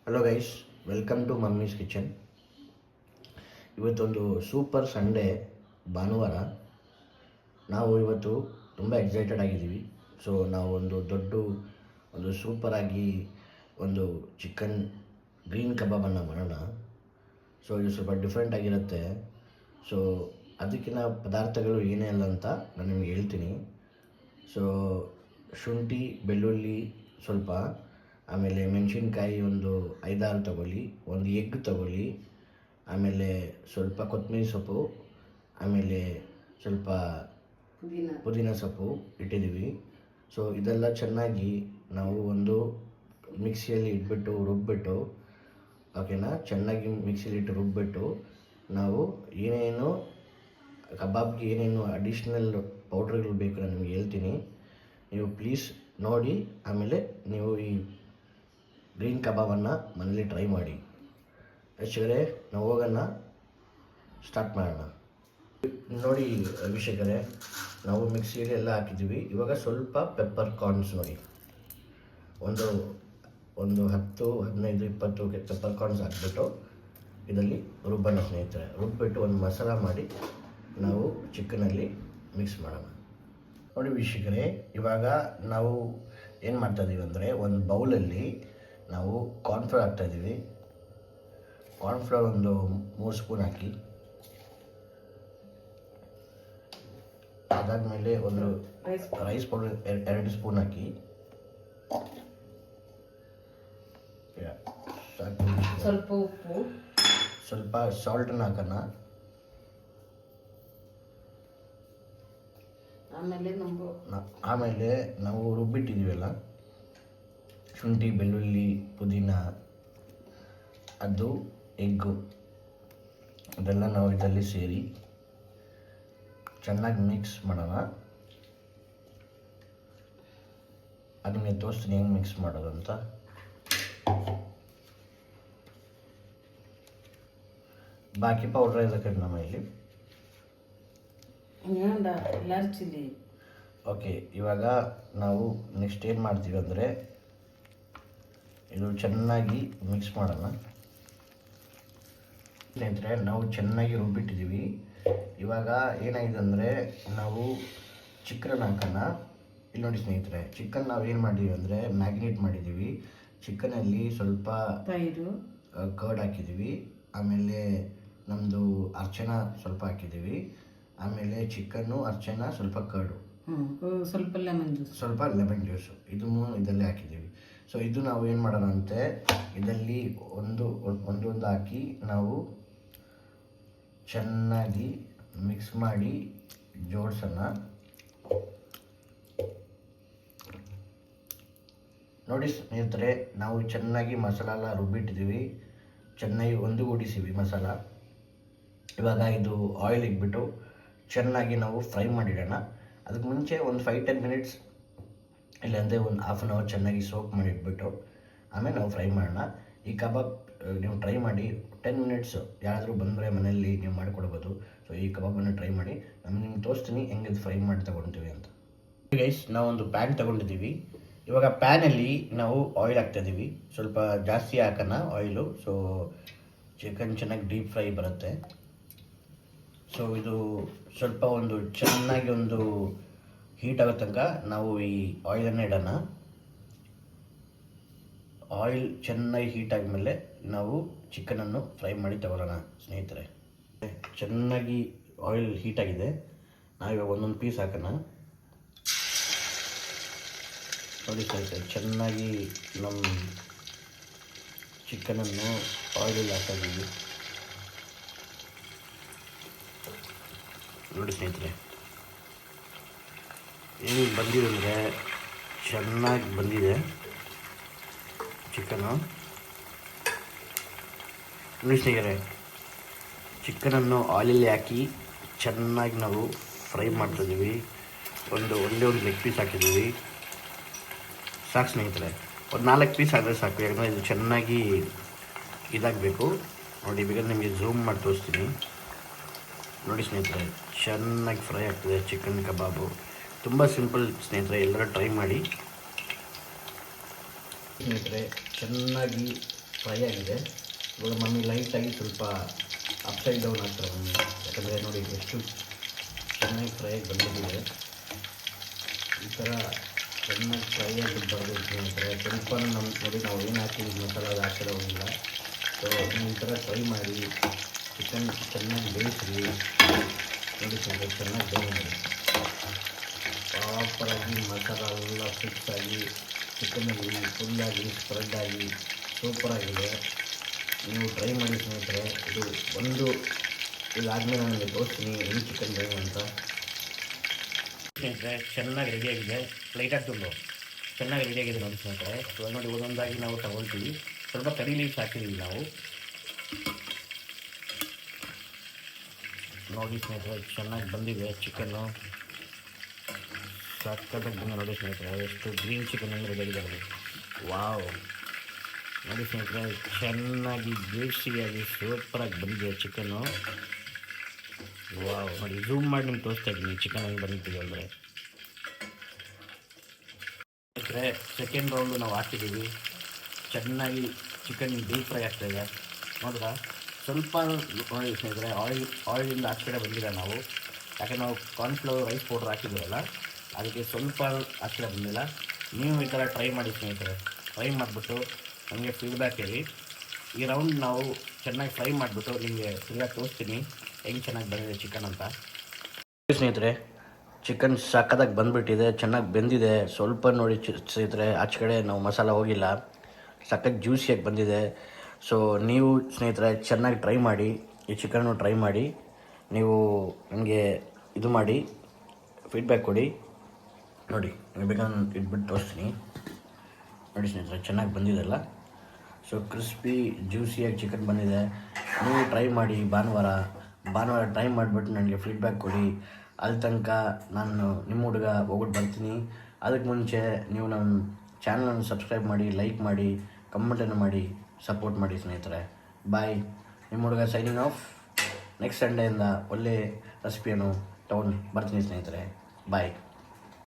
Hello guys, welcome to mummy's kitchen. ಇವತ್ತೊಂದು super Sunday ಭಾನುವಾರ. ನಾವು ಇವತ್ತು ತುಂಬ ಎಕ್ಸೈಟೆಡ್ ಆಗಿದ್ದೀವಿ. ಸೊ ನಾವು ಒಂದು ಸೂಪರಾಗಿ ಒಂದು ಚಿಕನ್ ಗ್ರೀನ್ ಕಬಾಬನ್ನು ಮಾಡೋಣ. ಸೊ ಇದು ಸ್ವಲ್ಪ ಡಿಫ್ರೆಂಟ್ ಆಗಿರುತ್ತೆ. ಸೊ ಅದಕ್ಕಿಂತ ಪದಾರ್ಥಗಳು ಏನೇ ಅಲ್ಲ ಅಂತ ನಾನು ನಿಮಗೆ ಹೇಳ್ತೀನಿ. ಸೊ ಶುಂಠಿ, ಬೆಳ್ಳುಳ್ಳಿ ಸ್ವಲ್ಪ, ಆಮೇಲೆ ಮೆಣಸಿನ್ಕಾಯಿ ಒಂದು 5-6 ತಗೊಳ್ಳಿ, ಒಂದು ಎಗ್ ತಗೊಳ್ಳಿ, ಆಮೇಲೆ ಸ್ವಲ್ಪ ಕೊತ್ತಂಬರಿ ಸೊಪ್ಪು, ಆಮೇಲೆ ಸ್ವಲ್ಪ ಪುದೀನ ಸೊಪ್ಪು ಇಟ್ಟಿದ್ದೀವಿ. ಸೊ ಇದೆಲ್ಲ ಚೆನ್ನಾಗಿ ನಾವು ಒಂದು ಮಿಕ್ಸಿಯಲ್ಲಿ ಇಟ್ಬಿಟ್ಟು ರುಬ್ಬಿಟ್ಟು, ಓಕೆನಾ, ಚೆನ್ನಾಗಿ ಮಿಕ್ಸಿಯಲ್ಲಿ ಇಟ್ಟು ರುಬ್ಬಿಟ್ಟು ನಾವು ಏನೇನು ಕಬಾಬ್ಗೆ ಏನೇನು ಅಡಿಷ್ನಲ್ ಪೌಡ್ರ್ಗಳು ಬೇಕು ನಾನು ನಿಮಗೆ ಹೇಳ್ತೀನಿ. ನೀವು ಪ್ಲೀಸ್ ನೋಡಿ, ಆಮೇಲೆ ನೀವು ಈ ಗ್ರೀನ್ ಕಬಾಬನ್ನು ಮನೇಲಿ ಟ್ರೈ ಮಾಡಿ. ವೀಕ್ಷಕರೇ, ನಾವು ಹೋಗೋಣ, ಸ್ಟಾರ್ಟ್ ಮಾಡೋಣ. ನೋಡಿ ವೀಕ್ಷಕರೇ, ನಾವು ಮಿಕ್ಸಿಯಲ್ಲಿ ಎಲ್ಲ ಹಾಕಿದ್ದೀವಿ. ಇವಾಗ ಸ್ವಲ್ಪ ಪೆಪ್ಪರ್ ಕಾರ್ನ್ಸ್ ನೋಡಿ, ಒಂದು 10, 15, 20 ಪೆಪ್ಪರ್ ಕಾರ್ನ್ಸ್ ಹಾಕ್ಬಿಟ್ಟು ಇದರಲ್ಲಿ ರುಬ್ಬನ ಸ್ನೇಹಿತರೆ, ರುಬ್ಬಿಟ್ಟು ಒಂದು ಮಸಾಲ ಮಾಡಿ ನಾವು ಚಿಕನಲ್ಲಿ ಮಿಕ್ಸ್ ಮಾಡೋಣ. ನೋಡಿ ವೀಕ್ಷಕರೇ, ಇವಾಗ ನಾವು ಏನು ಮಾಡ್ತಾಯಿದ್ದೀವಿ ಅಂದರೆ, ಒಂದು ಬೌಲಲ್ಲಿ ನಾವು ಕಾರ್ನ್ಫ್ಲವರ್ ಹಾಕ್ತಾಯಿದ್ದೀವಿ. ಕಾರ್ನ್ಫ್ಲವರ್ ಒಂದು 3 ಸ್ಪೂನ್ ಹಾಕಿ, ಅದಾದಮೇಲೆ ಒಂದು ರೈಸ್ ಪೌಡರ್ 2 ಸ್ಪೂನ್ ಹಾಕಿ, ಸ್ವಲ್ಪ ಉಪ್ಪು, ಸ್ವಲ್ಪ ಸಾಲ್ಟನ್ನು ಹಾಕೋಣ. ಆಮೇಲೆ ನಾವು ರುಬ್ಬಿಟ್ಟಿದ್ದೀವಲ್ಲ ಶುಂಠಿ, ಬೆಳ್ಳುಳ್ಳಿ, ಪುದೀನ, ಅದು ಎಗ್ಗು, ಅದೆಲ್ಲ ನಾವು ಇದರಲ್ಲಿ ಸೇರಿ ಚೆನ್ನಾಗಿ ಮಿಕ್ಸ್ ಮಾಡೋಣ. ಅದು ನಿಮಗೆ ತೋರಿಸ್ತೀನಿ ಹೆಂಗೆ ಮಿಕ್ಸ್ ಮಾಡೋದು ಅಂತ. ಬಾಕಿ ಪೌಡ್ರ್ ಇದಕ್ಕೆ ನಮ್ಮ ಇಲ್ಲಿ. ಓಕೆ, ಇವಾಗ ನಾವು ನೆಕ್ಸ್ಟ್ ಏನು ಮಾಡ್ತೀವಿ ಅಂದರೆ, ಇದು ಚೆನ್ನಾಗಿ ಮಿಕ್ಸ್ ಮಾಡೋಣ. ಸ್ನೇಹಿತರೆ, ನಾವು ಚೆನ್ನಾಗಿ ರುಬ್ಬಿಟ್ಟಿದ್ದೀವಿ. ಇವಾಗ ಏನಾಗಿದೆ ಅಂದರೆ, ನಾವು ಚಿಕನ್ ಹಾಕೋಣ. ಇಲ್ಲಿ ನೋಡಿ ಸ್ನೇಹಿತರೆ, ಚಿಕನ್ ನಾವು ಏನು ಮಾಡಿದ್ದೀವಿ ಅಂದರೆ ಮ್ಯಾಗ್ನೇಟ್ ಮಾಡಿದ್ದೀವಿ. ಚಿಕನಲ್ಲಿ ಸ್ವಲ್ಪ ಕರ್ಡ್ ಹಾಕಿದ್ದೀವಿ, ಆಮೇಲೆ ನಮ್ಮದು ಅರ್ಚನ ಸ್ವಲ್ಪ ಹಾಕಿದ್ದೀವಿ, ಆಮೇಲೆ ಚಿಕನ್ನು, ಅರ್ಚನ, ಸ್ವಲ್ಪ ಕರ್ಡು, ಸ್ವಲ್ಪ ಲೆಮನ್ ಜ್ಯೂಸು, ಇದು ಇದರಲ್ಲಿ ಹಾಕಿದ್ದೀವಿ. ಸೊ ಇದು ನಾವು ಏನು ಮಾಡೋಣ ಅಂತೆ, ಇದರಲ್ಲಿ ಒಂದೊಂದು ಹಾಕಿ ನಾವು ಚೆನ್ನಾಗಿ ಮಿಕ್ಸ್ ಮಾಡಿ ಜೋಡಿಸೋಣ. ನೋಡಿ ಸ್ನೇಹಿತರೆ, ನಾವು ಚೆನ್ನಾಗಿ ಮಸಾಲ ಎಲ್ಲ ರುಬ್ಬಿಟ್ಟಿದ್ದೀವಿ, ಚೆನ್ನಾಗಿ ಒಂದುಗೂಡಿಸಿವಿ ಮಸಾಲ. ಇವಾಗ ಇದು ಆಯಿಲ್ ಇಟ್ಬಿಟ್ಟು ಚೆನ್ನಾಗಿ ನಾವು ಫ್ರೈ ಮಾಡಿಡೋಣ. ಅದಕ್ಕೆ ಮುಂಚೆ ಒಂದು 5-10 ಮಿನಿಟ್ಸ್, ಇಲ್ಲಾಂದರೆ ಒಂದು ಹಾಫ್ ಆನ್ ಅವರ್ ಚೆನ್ನಾಗಿ ಸೋಕ್ ಮಾಡಿಟ್ಬಿಟ್ಟು ಆಮೇಲೆ ನಾವು ಫ್ರೈ ಮಾಡೋಣ. ಈ ಕಬಾಬ್ ನೀವು ಟ್ರೈ ಮಾಡಿ, 10 ಮಿನಿಟ್ಸು ಯಾರಾದರೂ ಬಂದರೆ ಮನೆಯಲ್ಲಿ ನೀವು ಮಾಡಿಕೊಡ್ಬೋದು. ಸೊ ಈ ಕಬಾಬನ್ನು ಟ್ರೈ ಮಾಡಿ, ನಿಮ್ಗೆ ತೋರಿಸ್ತೀನಿ ಹೆಂಗೆ ಫ್ರೈ ಮಾಡಿ ತೊಗೊಳ್ತೀವಿ ಅಂತ. ಗೈಸ್, ನಾವೊಂದು ಪ್ಯಾನ್ ತೊಗೊಂಡಿದ್ದೀವಿ. ಇವಾಗ ಪ್ಯಾನಲ್ಲಿ ನಾವು ಆಯಿಲ್ ಹಾಕ್ತಾಯಿದ್ದೀವಿ. ಸ್ವಲ್ಪ ಜಾಸ್ತಿ ಹಾಕೋಣ ಆಯಿಲು, ಸೊ ಚಿಕನ್ ಚೆನ್ನಾಗಿ ಡೀಪ್ ಫ್ರೈ ಬರುತ್ತೆ. ಸೊ ಇದು ಸ್ವಲ್ಪ ಚೆನ್ನಾಗಿ ಹೀಟ್ ಆಗೋ ತನಕ ನಾವು ಈ ಆಯಿಲನ್ನು ಇಡೋಣ. ಆಯಿಲ್ ಚೆನ್ನಾಗಿ ಹೀಟ್ ಆದಮೇಲೆ ನಾವು ಚಿಕನನ್ನು ಫ್ರೈ ಮಾಡಿ ತಗೊಳ್ಳೋಣ ಸ್ನೇಹಿತರೆ. ಚೆನ್ನಾಗಿ ಆಯಿಲ್ ಹೀಟ್ ಆಗಿದೆ, ನಾವಿವಾಗ ಒಂದೊಂದು ಪೀಸ್ ಹಾಕೋಣ. ನೋಡಿ ಸ್ನೇಹಿತರೆ, ಚೆನ್ನಾಗಿ ನಮ್ಮ ಚಿಕನನ್ನು ಆಯಿಲಲ್ಲಿ ಹಾಕಿದ್ದೀವಿ. ನೋಡಿ ಸ್ನೇಹಿತರೆ, ಏನು ಬಂದಿದೆ ಅಂದರೆ ಚೆನ್ನಾಗಿ ಬಂದಿದೆ ಚಿಕನು. ನೋಡಿ ಸ್ನೇಹಿತರೆ, ಚಿಕನನ್ನು ಆಯಿಲಲ್ಲಿ ಹಾಕಿ ಚೆನ್ನಾಗಿ ನಾವು ಫ್ರೈ ಮಾಡ್ತಿದ್ದೀವಿ. ಒಂದೇ ಒಂದು ಲೆಗ್ ಪೀಸ್ ಹಾಕಿದ್ದೀವಿ, ಸಾಕು ಸ್ನೇಹಿತರೆ. ಒಂದು 4 ಪೀಸ್ ಆದರೆ ಸಾಕು, ಯಾಕಂದರೆ ಇದು ಚೆನ್ನಾಗಿ ಇದಾಗಬೇಕು. ನೋಡಿ, ಬೇಕಾದ್ರೆ ನಿಮಗೆ ಝೂಮ್ ಮಾಡಿ ತೋರಿಸ್ತೀನಿ. ನೋಡಿ ಸ್ನೇಹಿತರೆ, ಚೆನ್ನಾಗಿ ಫ್ರೈ ಆಗ್ತದೆ ಚಿಕನ್ ಕಬಾಬು. ತುಂಬ ಸಿಂಪಲ್ ಸ್ನೇಹಿತರೆ, ಎಲ್ಲರೂ ಟ್ರೈ ಮಾಡಿ. ಸ್ನೇಹಿತರೆ, ಚೆನ್ನಾಗಿ ಫ್ರೈ ಆಗಿದೆ. ಇವಾಗ ಮಮ್ಮಿ ಲೈಟಾಗಿ ಸ್ವಲ್ಪ ಅಪ್ಸೈಡ್ ಡೌನ್ ಆಗ್ತಾರೆ ಮಮ್ಮಿ, ಯಾಕಂದರೆ ನೋಡಿ ಎಷ್ಟು ಚೆನ್ನಾಗಿ ಫ್ರೈ ಆಗಿ ಬಂದಿದೆ. ಈ ಥರ ಚೆನ್ನಾಗಿ ಫ್ರೈ ಆಗಿ ಬರಬೇಕು ಅಂತಾರೆ. ಸ್ವಲ್ಪ ನಮ್ಮ ನೋಡಿ ನಾವು ಏನು ಹಾಕಿದ್ವಿ ಮಸಾಲ ಅದು ಹಾಕಿರೋ ಹೋಗಿಲ್ಲ. ಸೊ ಈ ಥರ ಟ್ರೈ ಮಾಡಿ ಚಿಕನ್ ಚೆನ್ನಾಗಿ ಬೇಯಿಸಿ ನೋಡಿ ಸ್ವಲ್ಪ ಚೆನ್ನಾಗಿ ಬೇಯಿಸಿ ಪ್ರಾಪರಾಗಿ ಮಸಾಲ ಎಲ್ಲ ಫಿಕ್ಸ್ ಆಗಿ ಚಿಕನಲ್ಲಿ ಫುಲ್ಲಾಗಿ ಸ್ಪ್ರೆಡ್ ಆಗಿ ಸೂಪರಾಗಿದೆ. ನೀವು ಟ್ರೈ ಮಾಡಿ ಸ್ನೇಹಿತರೆ. ಇದಾದಮೇಲೆ ನನಗೆ ತೋರಿಸ್ತೀನಿ ಹೆಂಗೆ ಚಿಕನ್ ಬೇವು ಅಂತ. ಸ್ನೇಹಿತರೆ ಚೆನ್ನಾಗಿ ರೆಡಿಯಾಗಿದೆ, ಲೈಟಾಗಿ ತುಂಡು ಚೆನ್ನಾಗಿ ರೆಡಿಯಾಗಿದೆ ನೋಡಿ ಸ್ನೇಹಿತರೆ. ಸೊ ನೋಡಿ ಒಂದೊಂದಾಗಿ ನಾವು ತಗೊಳ್ತೀವಿ. ಸ್ವಲ್ಪ ಕರಿ ಲೀವ್ಸ್ ಹಾಕಿದ್ದೀವಿ ನಾವು. ನೋಡಿ ಸ್ನೇಹಿತರೆ ಚೆನ್ನಾಗಿ ಬಂದಿದೆ ಚಿಕನ್ನು, ಸಕ್ಕತ್ತಾಗಿ ಬಂದು ನೋಡಿ ಸ್ನೇಹಿತರೆ. ಎಷ್ಟು ಗ್ರೀನ್ ಚಿಕನ್ ಅಂದರೆ ರೆಡಿಯಾಗಿದೆ ನೋಡಿ. ವಾವ್ ನೋಡಿ ಸ್ನೇಹಿತರೆ ಚೆನ್ನಾಗಿ ಜ್ಯೂಸಿಯಾಗಿ ಸೂಪರಾಗಿ ಬಂದಿದೆ ಚಿಕನ್ನು. ವಾವ್ ನೋಡಿ ಝೂಮ್ ಮಾಡಿ ನಿಮ್ಗೆ ತೋರಿಸ್ತಾ ಇದ್ದೀನಿ ಚಿಕನ್ ಹೆಂಗೆ ಬಂದಿದ್ದೀವಿ ಅಂದರೆ. ಸ್ನೇಹಿತರೆ ಸೆಕೆಂಡ್ ರೌಂಡು ನಾವು ಹಾಕಿದ್ದೀವಿ. ಚೆನ್ನಾಗಿ ಚಿಕನ್ ಡೀಪ್ ಫ್ರೈ ಆಗ್ತಾಯಿದೆ ನೋಡಿದ್ರೆ. ಸ್ವಲ್ಪ ನೋಡಿ ಸ್ನೇಹಿತರೆ ಆಯಿಲಿಂದ ಆ ಕಡೆ ಬಂದಿಲ್ಲ ನಾವು, ಯಾಕೆ ನಾವು ಕಾರ್ನ್ಫ್ಲವರ್ ರೈಸ್ ಪೌಡ್ರ್ ಹಾಕಿದ್ದೀವಲ್ಲ ಅದಕ್ಕೆ ಸ್ವಲ್ಪ ಆ ಕಡೆ ಬಂದಿಲ್ಲ. ನೀವು ಈ ಥರ ಟ್ರೈ ಮಾಡಿ ಸ್ನೇಹಿತರೆ. ಫ್ರೈ ಮಾಡಿಬಿಟ್ಟು ನಮಗೆ ಫೀಡ್ಬ್ಯಾಕ್ ಹೇಳಿ. ಈ ರೌಂಡ್ ನಾವು ಚೆನ್ನಾಗಿ ಫ್ರೈ ಮಾಡಿಬಿಟ್ಟು ನಿಮಗೆ ತಿರ್ಗಾ ತೋರಿಸ್ತೀನಿ ಹೆಂಗೆ ಚೆನ್ನಾಗಿ ಬಂದಿದೆ ಚಿಕನ್ ಅಂತ. ಸ್ನೇಹಿತರೆ ಚಿಕನ್ ಸಕ್ಕತ್ತಾಗಿ ಬಂದುಬಿಟ್ಟಿದೆ, ಚೆನ್ನಾಗಿ ಬೆಂದಿದೆ. ಸ್ವಲ್ಪ ನೋಡಿ ಸ್ನೇಹಿತರೆ ಆಚೆ ಕಡೆ ನಾವು ಮಸಾಲ ಹೋಗಿಲ್ಲ, ಸಕ್ಕತ್ತು ಜ್ಯೂಸಿಯಾಗಿ ಬಂದಿದೆ. ಸೊ ನೀವು ಸ್ನೇಹಿತರೆ ಚೆನ್ನಾಗಿ ಟ್ರೈ ಮಾಡಿ, ಈ ಚಿಕನ್ನು ಟ್ರೈ ಮಾಡಿ. ನೀವು ನನಗೆ ಇದು ಮಾಡಿ ಫೀಡ್ಬ್ಯಾಕ್ ಕೊಡಿ. ನೋಡಿ ಬೇಕಾದ್ರೆ ಇಟ್ಬಿಟ್ಟು ತೋರಿಸ್ತೀನಿ ನೋಡಿ ಸ್ನೇಹಿತರೆ ಚೆನ್ನಾಗಿ ಬಂದಿದೆಲ್ಲ. ಸೊ ಕ್ರಿಸ್ಪಿ ಜ್ಯೂಸಿಯಾಗಿ ಚಿಕನ್ ಬಂದಿದೆ. ನೀವು ಟ್ರೈ ಮಾಡಿ ಭಾನುವಾರ ಟ್ರೈ ಮಾಡಿಬಿಟ್ಟು ನನಗೆ ಫೀಡ್ಬ್ಯಾಕ್ ಕೊಡಿ. ಅಲ್ಲಿ ತನಕ ನಾನು ನಿಮ್ಮ ಹುಡುಗ ಹೋಗ್ಬಿಟ್ಟು ಬರ್ತೀನಿ. ಅದಕ್ಕೆ ಮುಂಚೆ ನೀವು ನಮ್ಮ ಚಾನಲನ್ನು ಸಬ್ಸ್ಕ್ರೈಬ್ ಮಾಡಿ, ಲೈಕ್ ಮಾಡಿ, ಕಮೆಂಟನ್ನು ಮಾಡಿ, ಸಪೋರ್ಟ್ ಮಾಡಿ ಸ್ನೇಹಿತರೆ. ಬಾಯ್. ನಿಮ್ಮ ಹುಡುಗ ಸೈನಿಂಗ್ ಆಫ್. ನೆಕ್ಸ್ಟ್ ಸಂಡೆಯಿಂದ ಒಳ್ಳೆ ರೆಸಿಪಿಯನ್ನು ತೊಗೊಂಡು ಬರ್ತೀನಿ ಸ್ನೇಹಿತರೆ. ಬಾಯ್.